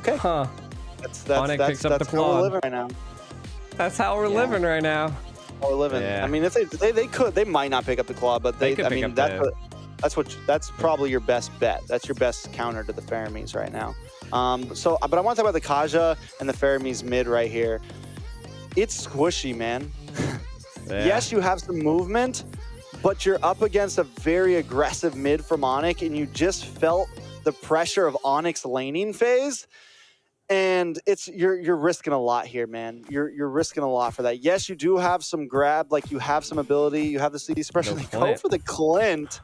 Okay. Huh. Onic picks up the claw. How we're living right now. That's how we're living right now. How we're living. Yeah. I mean, they might not pick up the claw, but They could I pick mean, up that's probably your best bet. That's your best counter to the Faramis right now. But I want to talk about the Kaja and the Faramis mid right here. It's squishy, man. Yeah. Yes, you have some movement, but you're up against a very aggressive mid from Onic, and you just felt the pressure of Onic's laning phase. And you're risking a lot here, man. You're risking a lot for that. Yes, you do have some grab, like you have some ability, you have the CD suppression. They go for the Clint.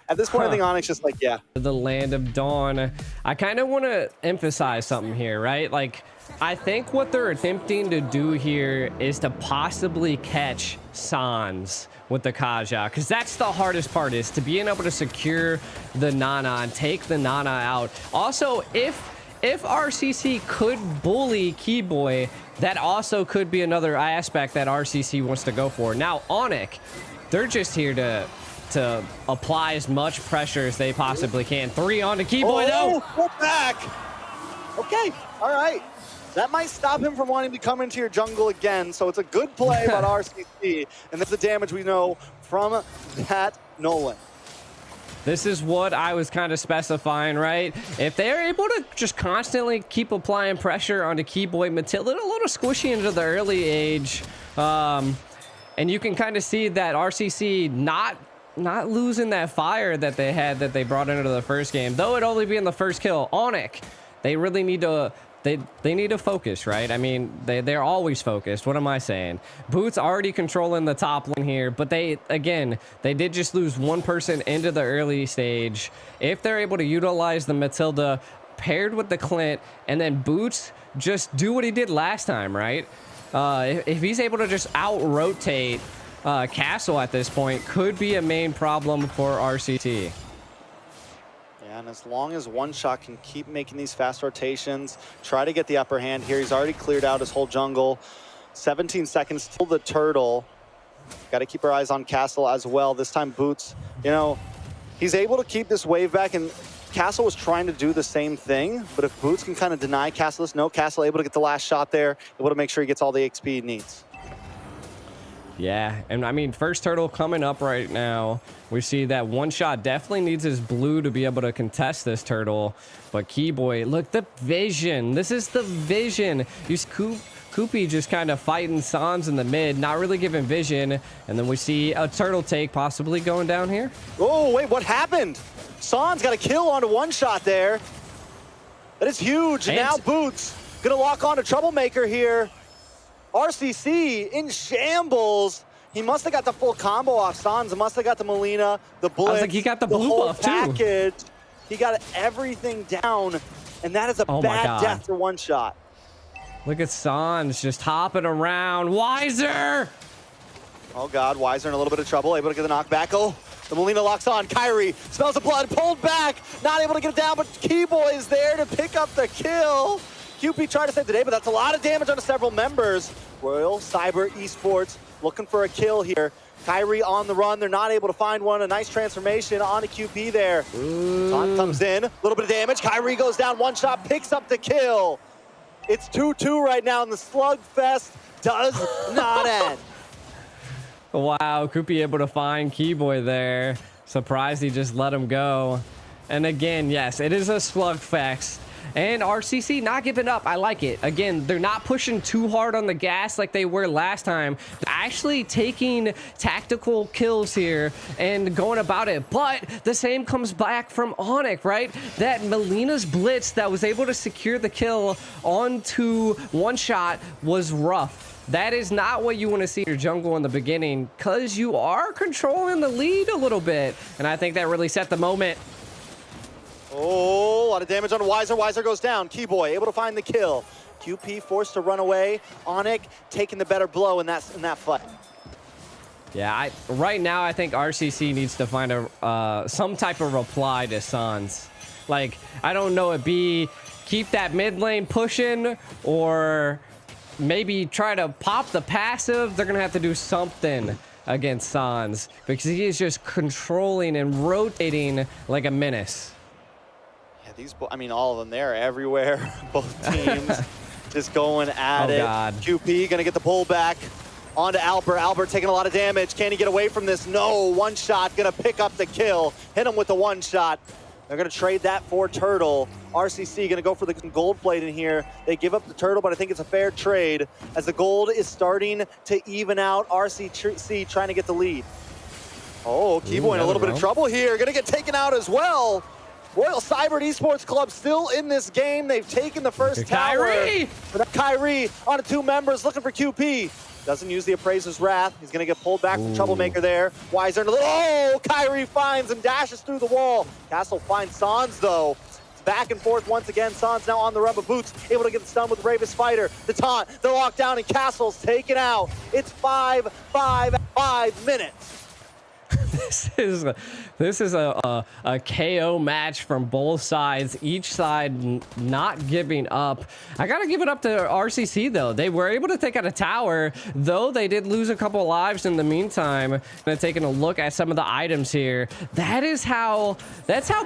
At this point, I think Onic's just like, yeah. The Land of Dawn. I kind of want to emphasize something here, right? Like, I think what they're attempting to do here is to possibly catch Sans with the Kaja, because that's the hardest part, is to being able to secure the Nana and take the Nana out. Also, if RCC could bully Keyboy, that also could be another aspect that RCC wants to go for. Now, Onic, they're just here to apply as much pressure as they possibly can. 3 on to Keyboy, though. Pull back. Okay, all right. That might stop him from wanting to come into your jungle again, so it's a good play by RCC, and that's the damage we know from that Nolan. This is what I was kind of specifying, right? If they're able to just constantly keep applying pressure onto Keyboy, Matilda a little squishy into the early age, and you can kind of see that RCC not losing that fire that they had that they brought into the first game, though it only being the first kill. Onic, they really need to they need to focus, right? I mean, they're always focused. What am I saying? Boots already controlling the top lane here, but they did just lose one person into the early stage. If they're able to utilize the Matilda paired with the Clint, and then Boots just do what he did last time, right? If he's able to just out-rotate Castle at this point, could be a main problem for RCT. And as long as One Shot can keep making these fast rotations, try to get the upper hand here. He's already cleared out his whole jungle. 17 seconds till the turtle. Got to keep our eyes on Castle as well. This time Boots, you know, he's able to keep this wave back, and Castle was trying to do the same thing, but if Boots can kind of deny Castle this, no, Castle able to get the last shot there, able to make sure he gets all the XP he needs. Yeah, and I mean, first turtle coming up right now. We see that One Shot definitely needs his blue to be able to contest this turtle. But Keyboy, look, the vision. This is the vision. You see Koopy just kind of fighting Sans in the mid, not really giving vision. And then we see a turtle take possibly going down here. Oh, wait, what happened? Sans got a kill onto One Shot there. That is huge. And now Boots gonna lock on to Troublemaker here. RCC in shambles. He must have got the full combo off Sans. Must have got the Molina, the Blitz. I was like, he got the blue buff package. Too. He got everything down, and that is a bad death for One Shot. Look at Sans just hopping around. Wiser! Oh God, Wiser in a little bit of trouble. Able to get the knockback. Oh, the Molina locks on. Kyrie smells the blood, pulled back. Not able to get it down, but Keyboy is there to pick up the kill. QP tried to save the day, but that's a lot of damage onto several members. Royal Cyber Esports looking for a kill here. Kyrie on the run. They're not able to find one. A nice transformation on a QP there. Taunt comes in. A little bit of damage. Kyrie goes down. One Shot picks up the kill. It's 2-2 right now, and the slugfest does not end. Wow, Koopy able to find Keyboy there. Surprised he just let him go. And again, yes, it is a slugfest. And RCC not giving up. I like it. Again, they're not pushing too hard on the gas like they were last time. They're actually taking tactical kills here and going about it. But the same comes back from Onic, right? That Molina's Blitz that was able to secure the kill onto One Shot was rough. That is not what you want to see in your jungle in the beginning, because you are controlling the lead a little bit. And I think that really set the moment. Oh, a lot of damage on Wiser. Wiser goes down. Keyboy able to find the kill. QP forced to run away. Onic taking the better blow in that fight. Yeah, right now I think RCC needs to find a some type of reply to Sans. Like, I don't know, it be keep that mid lane pushing, or maybe try to pop the passive. They're gonna have to do something against Sans, because he is just controlling and rotating like a menace. I mean, all of them, they're everywhere. Both teams just going at it. God. QP gonna get the pullback onto Albert. Albert taking a lot of damage. Can he get away from this? No, one shot, gonna pick up the kill. Hit him with the one shot. They're gonna trade that for Turtle. RCC gonna go for the gold plate in here. They give up the Turtle, but I think it's a fair trade as the gold is starting to even out. RCC trying to get the lead. Oh, Keyboy in a little bit of trouble here. Gonna get taken out as well. Royal Cyber Esports Club still in this game. They've taken the first tower. Kyrie! But Kyrie on to two members looking for QP. Doesn't use the Appraiser's Wrath. He's gonna get pulled back from Troublemaker there. Weiser in a little, oh, Kyrie finds and dashes through the wall. Castle finds Sans though. It's back and forth once again. Sans now on the run, but Boots able to get the stun with the Bravest Fighter. The taunt, the lockdown, and Castle's taken out. It's 5 minutes. This is a KO match from both sides, each side not giving up. I gotta give it up to RCC though. They were able to take out a tower, though they did lose a couple lives in the meantime. And taking a look at some of the items here, that's how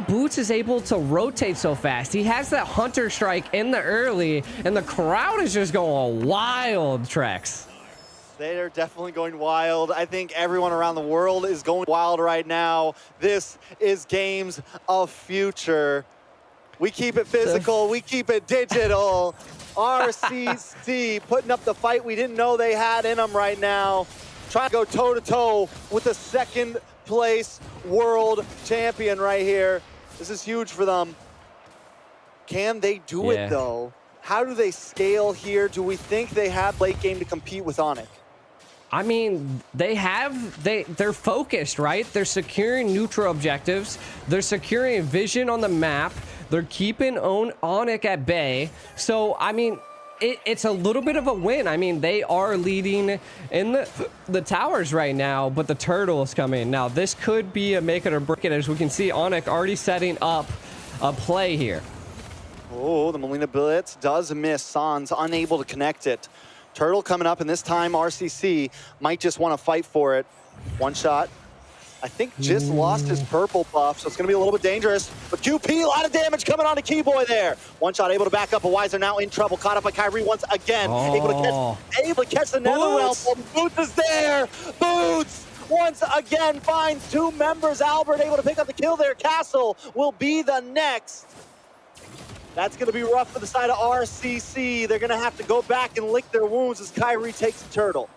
Boots is able to rotate so fast. He has that Hunter Strike in the early, and the crowd is just going wild, Trex. They are definitely going wild. I think everyone around the world is going wild right now. This is Games of Future. We keep it physical, we keep it digital. RCC putting up the fight we didn't know they had in them right now. Trying to go toe-to-toe with the second place world champion right here. This is huge for them. Can they do it though? How do they scale here? Do we think they have late game to compete with Onic? I mean, they're focused, right? They're securing neutral objectives. They're securing vision on the map. They're keeping Onic at bay. So, I mean, it's a little bit of a win. I mean, they are leading in the towers right now, but the Turtle is coming. Now, this could be a make it or break it, as we can see Onic already setting up a play here. Oh, the Molina Blitz does miss. Sans unable to connect it. Turtle coming up, and this time RCC might just want to fight for it. One shot. I think just lost his purple buff, so it's going to be a little bit dangerous. But QP, a lot of damage coming on to Keyboy there. One shot able to back up, but Weiser now in trouble. Caught up by Kyrie once again. Able to catch the Netherrealm. Boots is there. Boots once again finds two members. Albert able to pick up the kill there. Castle will be the next. That's going to be rough for the side of RCC. They're going to have to go back and lick their wounds as Kyrie takes the Turtle.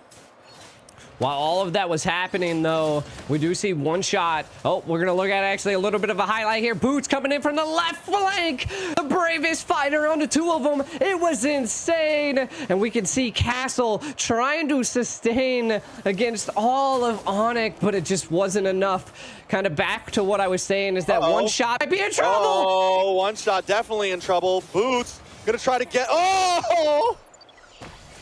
While all of that was happening, though, we do see one shot. Oh, we're going to look at actually a little bit of a highlight here. Boots coming in from the left flank. The Bravest Fighter onto two of them. It was insane. And we can see Castle trying to sustain against all of Onic, but it just wasn't enough. Kind of back to what I was saying is that one shot might be in trouble. Oh, one shot definitely in trouble. Boots going to try to get... Oh!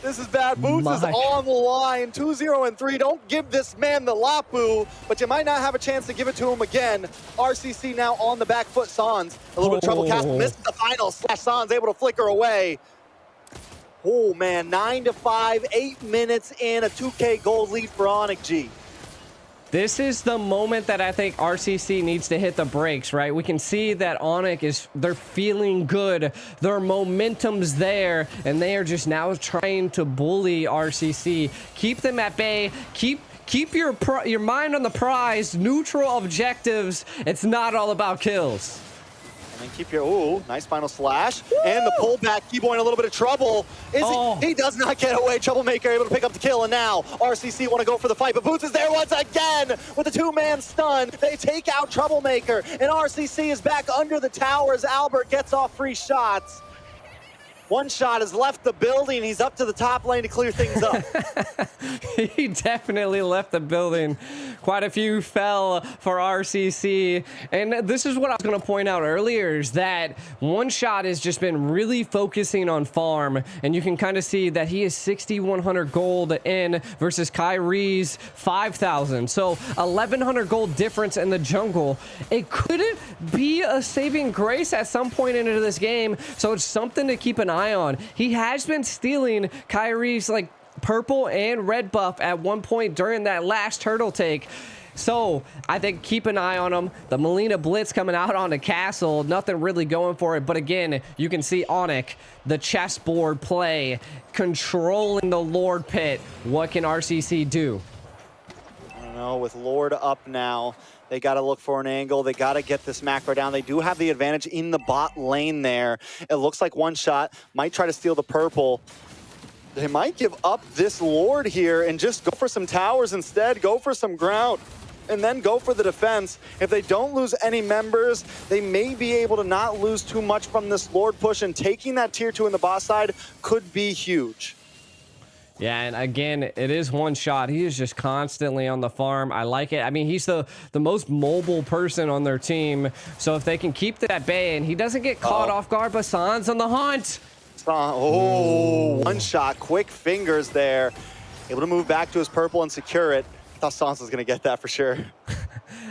This is bad. Boots is on the line. 2-0 and 3. Don't give this man the Lapu, but you might not have a chance to give it to him again. RCC now on the back foot. Sans, a little bit of trouble. Castle misses the final slash. Sans able to flicker away. Oh, man. 9-5, 8 minutes in. A 2K gold lead for Onic G. This is the moment that I think RCC needs to hit the brakes, right? We can see that Onic they're feeling good. Their momentum's there, and they are just now trying to bully RCC. Keep them at bay. Keep your mind on the prize. Neutral objectives. It's not all about kills. And then keep your, ooh, nice final slash. Woo! And the pullback, Keyboy in a little bit of trouble. He does not get away. Troublemaker able to pick up the kill, and now RCC want to go for the fight, but Boots is there once again with a two-man stun. They take out Troublemaker, and RCC is back under the towers. Albert gets off free shots. One shot has left the building. He's up to the top lane to clear things up. He definitely left the building. Quite a few fell for RCC. And this is what I was going to point out earlier, is that One Shot has just been really focusing on farm. And you can kind of see that he is 6,100 gold in versus Kyrie's 5,000. So 1,100 gold difference in the jungle. It couldn't be a saving grace at some point into this game. So it's something to keep an eye on. He has been stealing Kyrie's like purple and red buff at one point during that last turtle take. So I think keep an eye on them. The Molina Blitz coming out on the castle. Nothing really going for it. But again, you can see Onic, the chessboard play, controlling the Lord Pit. What can RCC do? I don't know, with Lord up now, they got to look for an angle. They got to get this macro down. They do have the advantage in the bot lane there. It looks like one shot might try to steal the purple. They might give up this Lord here and just go for some towers instead, go for some ground, and then go for the defense. If they don't lose any members, they may be able to not lose too much from this Lord push, and taking that tier 2 in the bot side could be huge. Yeah, and again, it is one shot. He is just constantly on the farm. I like it. I mean, he's the most mobile person on their team. So if they can keep that at bay and he doesn't get caught off guard, but San's on the hunt. One shot, quick fingers there. Able to move back to his purple and secure it. I thought Sans was going to get that for sure.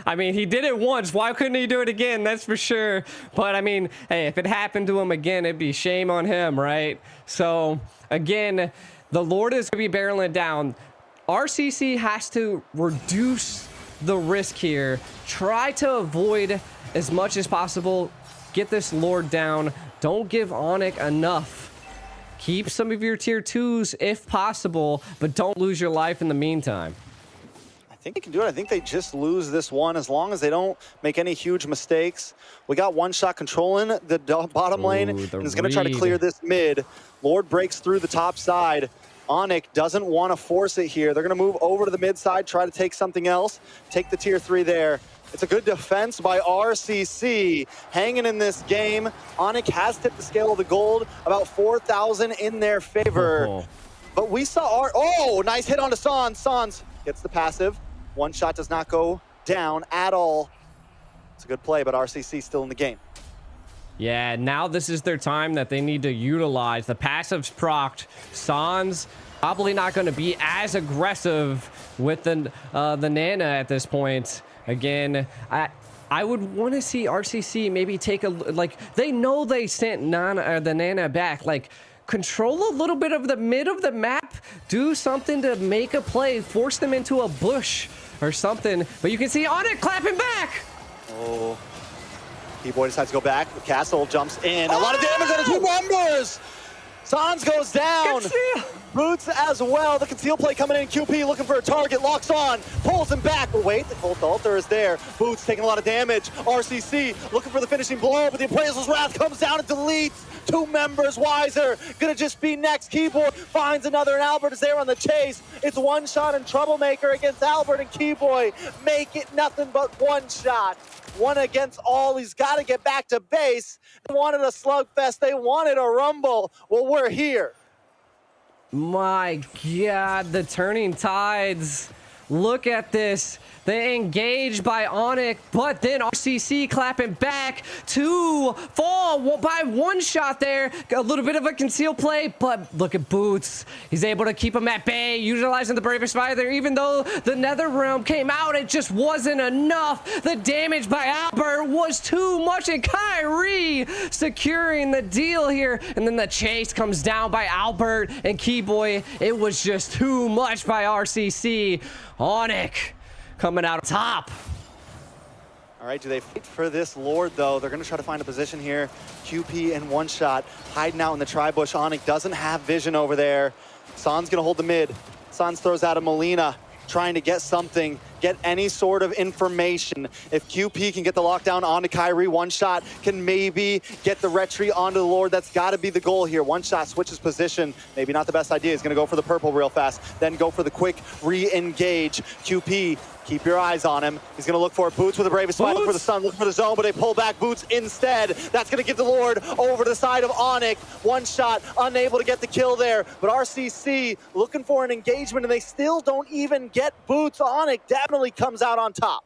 I mean, he did it once. Why couldn't he do it again? That's for sure. But I mean, hey, if it happened to him again, it'd be shame on him, right? So again, the Lord is going to be barreling down. RCC has to reduce the risk here. Try to avoid as much as possible. Get this Lord down. Don't give Onic enough. Keep some of your tier 2s if possible, but don't lose your life in the meantime. I think they can do it. I think they just lose this one as long as they don't make any huge mistakes. We got one shot controlling the bottom lane and is going to try to clear this mid. Lord breaks through the top side. Onic doesn't want to force it here. They're going to move over to the mid side, try to take something else, take the tier 3 there. It's a good defense by RCC, hanging in this game. Onic has tipped the scale of the gold, about 4,000 in their favor. But we saw nice hit onto Sans. Sans gets the passive. One shot does not go down at all. It's a good play, but RCC still in the game. Yeah, now this is their time that they need to utilize. The passive's procced. Sans probably not going to be as aggressive with the Nana at this point. Again, I would want to see RCC maybe take a, like, they know they sent the Nana back. Like, control a little bit of the mid of the map. Do something to make a play. Force them into a bush or something. But you can see Onic clapping back. Oh. T-Boy decides to go back. The castle jumps in. A lot of damage on the 2 members. Sans goes down. Boots as well. The conceal play coming in. QP looking for a target. Locks on. Pulls him back. But wait, the Cult Altar is there. Boots taking a lot of damage. RCC looking for the finishing blow, but the Appraisal's Wrath comes down and deletes 2 members. Wiser gonna just be next. Keyboard finds another, and Albert is there on the chase. It's one shot and Troublemaker against Albert, and Keyboy make it nothing but one shot. One against all. He's got to get back to base. They wanted a slugfest. They wanted a rumble. Well, we're here. My God, the turning tides. Look at this. They engaged by Onic, but then RCC clapping back to fall by one shot there. A little bit of a conceal play, but look at Boots. He's able to keep him at bay, utilizing the Bravest Fire there. Even though the Nether Realm came out, it just wasn't enough. The damage by Albert was too much, and Kyrie securing the deal here. And then the chase comes down by Albert and Keyboy. It was just too much by RCC. Onic coming out top. All right, do they fight for this Lord, though? They're going to try to find a position here. QP and one shot, hiding out in the tri-bush. Onic doesn't have vision over there. Sans going to hold the mid. Sans throws out a Molina, trying to get something, get any sort of information. If QP can get the lockdown onto Kyrie, one shot can maybe get the retreat onto the Lord. That's got to be the goal here. One shot switches position. Maybe not the best idea. He's going to go for the purple real fast, then go for the quick re-engage. QP, keep your eyes on him. He's going to look for Boots with the Bravest Fire, look for the Sun, look for the zone, but they pull back Boots instead. That's going to give the Lord over to the side of Onic. One shot, unable to get the kill there, but RCC looking for an engagement, and they still don't even get Boots. Onic definitely comes out on top.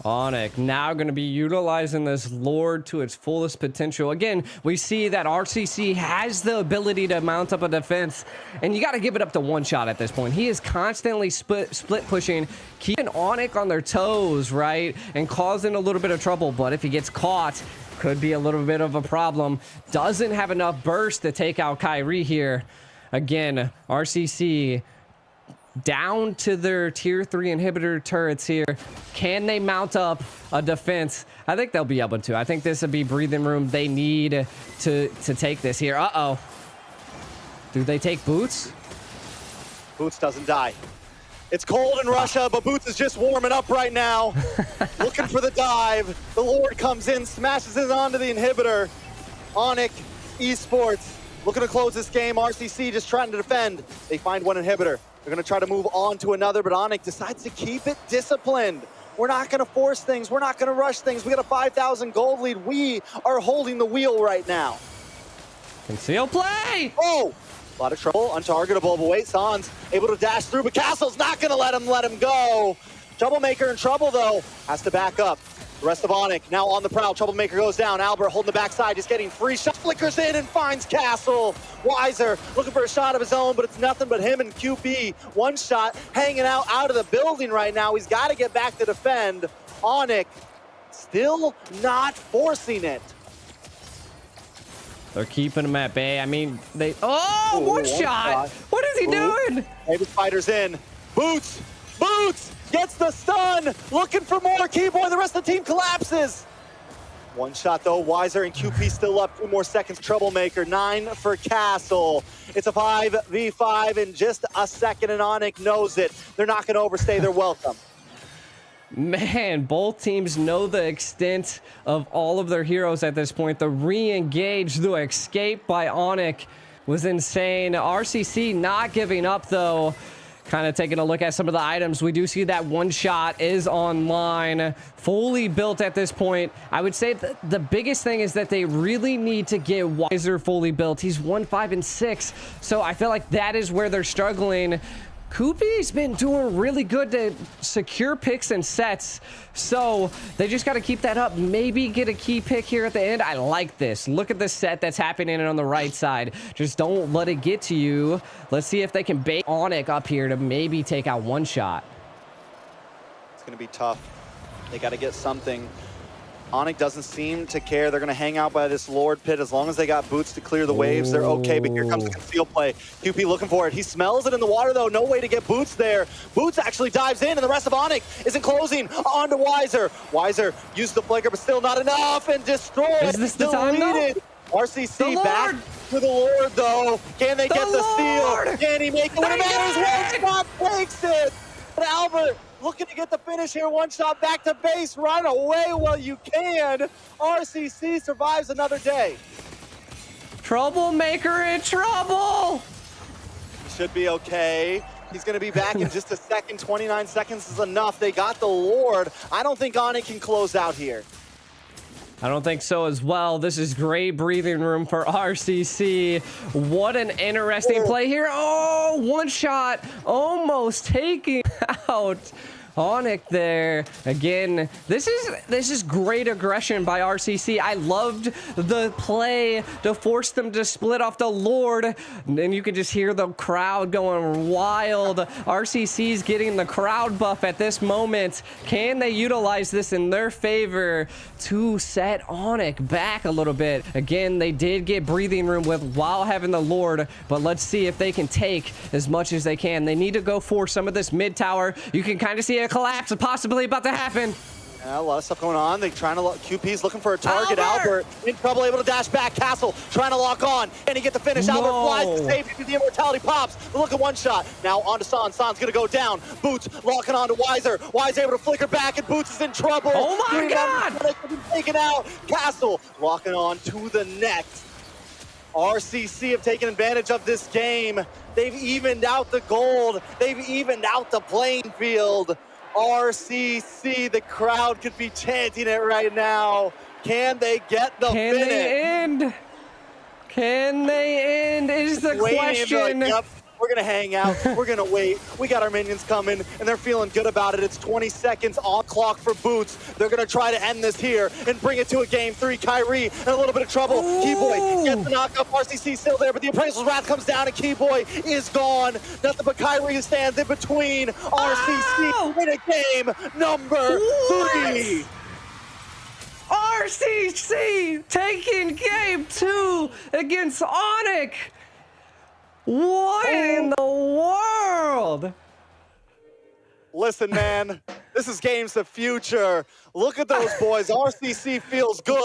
Onic now going to be utilizing this Lord to its fullest potential. Again, we see that RCC has the ability to mount up a defense, and you got to give it up to one shot at this point. He is constantly split pushing, keeping Onic on their toes, right, and causing a little bit of trouble. But if he gets caught, could be a little bit of a problem. Doesn't have enough burst to take out Kyrie here. Again, RCC down to their tier 3 inhibitor turrets here. Can they mount up a defense? I think they'll be able to. I think this would be breathing room they need to take this here. Uh-oh. Do they take Boots? Boots doesn't die. It's cold in Russia, but Boots is just warming up right now. Looking for the dive. The Lord comes in, smashes it onto the inhibitor. Onic Esports looking to close this game. RCC just trying to defend. They find one inhibitor. They're going to try to move on to another, but Onic decides to keep it disciplined. We're not going to force things. We're not going to rush things. We got a 5,000 gold lead. We are holding the wheel right now. Conceal play! Oh! A lot of trouble, untargetable, but wait, Sans able to dash through, but Castle's not gonna let him go. Troublemaker in trouble though, has to back up. The rest of Onic now on the prowl. Troublemaker goes down. Albert holding the backside, just getting free shot, flickers in and finds Castle. Weiser looking for a shot of his own, but it's nothing but him and QP. One shot hanging out of the building right now. He's got to get back to defend. Onic still not forcing it. They're keeping him at bay. I mean, they... Oh, one shot! What is he doing? Maybe Spider's in. Boots! Boots! Gets the stun! Looking for more. Keyboy, the rest of the team collapses. One shot, though. Weiser and QP still up. 2 more seconds. Troublemaker. 9 for Castle. It's a 5v5 in just a second, and Onic knows it. They're not going to overstay their welcome. Man, both teams know the extent of all of their heroes at this point. The re-engage, the escape by Onic was insane. RCC not giving up, though. Kind of taking a look at some of the items. We do see that one shot is online, fully built at this point. I would say that the biggest thing is that they really need to get Weiser fully built. He's 1, 5, and 6. So I feel like that is where they're struggling. Koopy's been doing really good to secure picks and sets, so they just got to keep that up. Maybe get a key pick here at the end. I like this. Look at the set that's happening on the right side. Just don't let it get to you. Let's see if they can bait Onic up here to maybe take out one shot. It's going to be tough. They got to get something. Onic doesn't seem to care. They're going to hang out by this Lord pit. As long as they got Boots to clear the waves, they're okay. But here comes the conceal play. QP looking for it. He smells it in the water, though. No way to get Boots there. Boots actually dives in, and the rest of Onic isn't closing onto Weiser. Weiser used the flicker, but still not enough, and destroyed. Is this the time, though? RCC back to the Lord, though. Can they get the steal? Can he make it? When it matters, one shot takes it. But Albert looking to get the finish here. One shot back to base. Run away while you can. RCC survives another day. Troublemaker in trouble. He should be okay. He's going to be back in just a second. 29 seconds is enough. They got the Lord. I don't think Onic can close out here. I don't think so as well. This is great breathing room for RCC. What an interesting play here. Oh, one shot almost taking out Onic there. Again, this is great aggression by RCC. I loved the play to force them to split off the Lord. And you can just hear the crowd going wild. RCC's getting the crowd buff at this moment. Can they utilize this in their favor to set Onic back a little bit? Again, they did get breathing room while having the Lord, but let's see if they can take as much as they can. They need to go for some of this mid tower. You can kind of see a collapse possibly about to happen. Yeah, a lot of stuff going on. They're trying to QP's looking for a target. Albert in trouble, able to dash back. Castle trying to lock on, and he get the finish. Albert flies to save. The immortality pops. Look at one shot. Now onto Sans. Sans gonna go down. Boots locking on to Weiser. Weiser able to flicker back, and Boots is in trouble. Oh my God! Taken out. Castle locking on to the next. RCC have taken advantage of this game. They've evened out the gold. They've evened out the playing field. RCC, the crowd could be chanting it right now. Can they get the finish? Can they end? Can they end is the question. Like, yep, we're going to hang out. We're going to wait. We got our minions coming, and they're feeling good about it. It's 20 seconds on clock for Boots. They're going to try to end this here and bring it to a game 3. Kyrie in a little bit of trouble. Ooh. Keyboy gets the knock up. RCC still there, but the Appraisal's Wrath comes down, and Keyboy is gone. Nothing but Kyrie stands in between. RCC in a game number 3. RCC taking game 2 against Onic. What in the world? Listen, man, this is games of future. Look at those boys. RCC feels good.